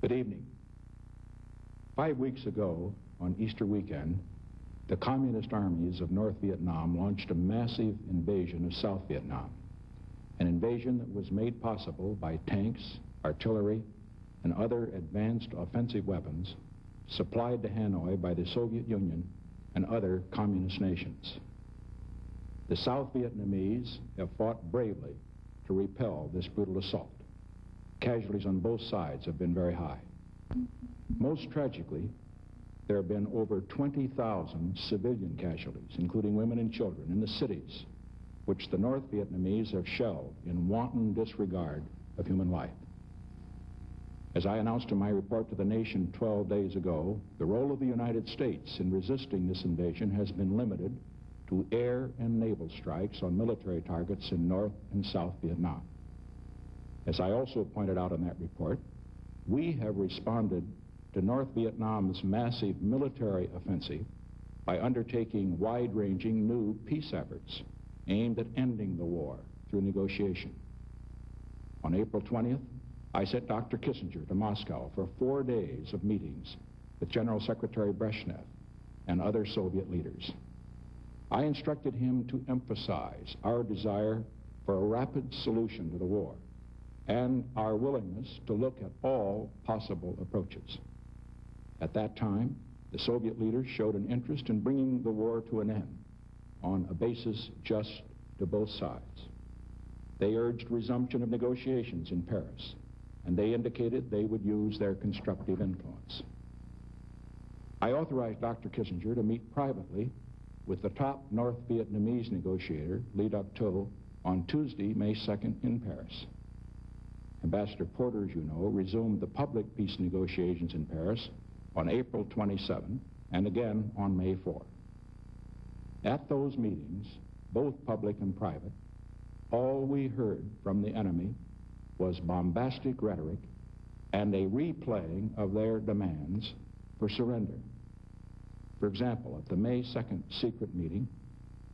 Good evening. 5 weeks ago, on Easter weekend, the communist armies of North Vietnam launched a massive invasion of South Vietnam, an invasion that was made possible by tanks, artillery, and other advanced offensive weapons supplied to Hanoi by the Soviet Union and other communist nations. The South Vietnamese have fought bravely to repel this brutal assault. Casualties on both sides have been very high. Most tragically, there have been over 20,000 civilian casualties, including women and children, in the cities, which the North Vietnamese have shelled in wanton disregard of human life. As I announced in my report to the nation 12 days ago, the role of the United States in resisting this invasion has been limited to air and naval strikes on military targets in North and South Vietnam. As I also pointed out in that report, we have responded to North Vietnam's massive military offensive by undertaking wide-ranging new peace efforts aimed at ending the war through negotiation. On April 20th, I sent Dr. Kissinger to Moscow for 4 days of meetings with General Secretary Brezhnev and other Soviet leaders. I instructed him to emphasize our desire for a rapid solution to the war and our willingness to look at all possible approaches. At that time, the Soviet leaders showed an interest in bringing the war to an end on a basis just to both sides. They urged resumption of negotiations in Paris, and they indicated they would use their constructive influence. I authorized Dr. Kissinger to meet privately with the top North Vietnamese negotiator, Le Duc Tho, on Tuesday, May 2nd in Paris. Ambassador Porter, as you know, resumed the public peace negotiations in Paris on April 27 and again on May 4. At those meetings, both public and private, all we heard from the enemy was bombastic rhetoric and a replaying of their demands for surrender. For example, at the May 2nd secret meeting,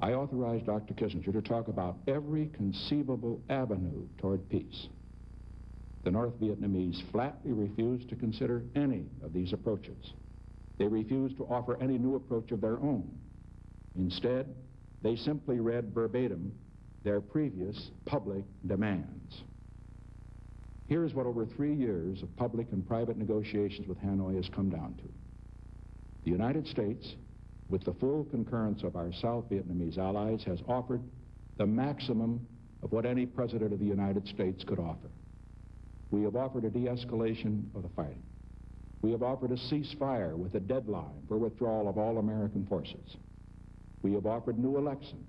I authorized Dr. Kissinger to talk about every conceivable avenue toward peace. The North Vietnamese flatly refused to consider any of these approaches. They refused to offer any new approach of their own. Instead, they simply read verbatim their previous public demands. Here's what over 3 years of public and private negotiations with Hanoi has come down to. The United States, with the full concurrence of our South Vietnamese allies, has offered the maximum of what any president of the United States could offer. We have offered a de-escalation of the fighting. We have offered a ceasefire with a deadline for withdrawal of all American forces. We have offered new elections,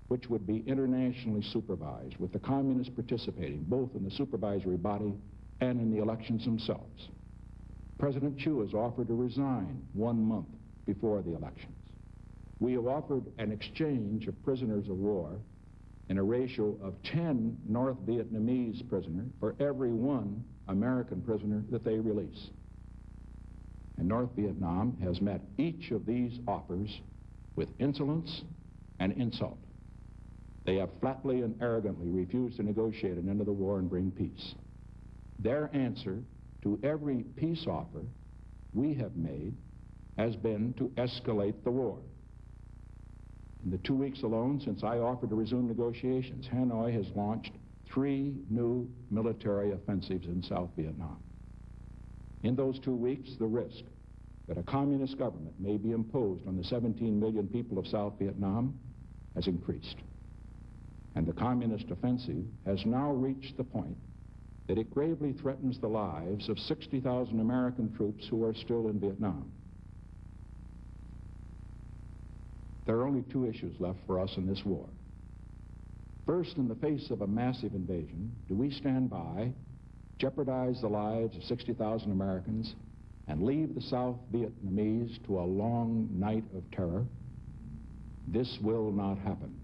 which would be internationally supervised, with the communists participating both in the supervisory body and in the elections themselves. President Chu has offered to resign 1 month before the elections. We have offered an exchange of prisoners of war in a ratio of 10 North Vietnamese prisoners for every 1 American prisoner that they release. And North Vietnam has met each of these offers with insolence and insult. They have flatly and arrogantly refused to negotiate an end to the war and bring peace. Their answer to every peace offer we have made has been to escalate the war. In the 2 weeks alone since I offered to resume negotiations, Hanoi has launched 3 new military offensives in South Vietnam. In those 2 weeks, the risk that a communist government may be imposed on the 17 million people of South Vietnam has increased. And the communist offensive has now reached the point that it gravely threatens the lives of 60,000 American troops who are still in Vietnam. There are only 2 issues left for us in this war. First, in the face of a massive invasion, do we stand by, jeopardize the lives of 60,000 Americans, and leave the South Vietnamese to a long night of terror? This will not happen.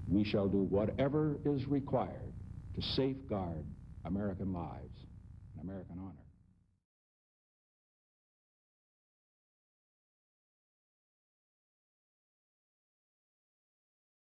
We shall do whatever is required to safeguard American lives and American honor.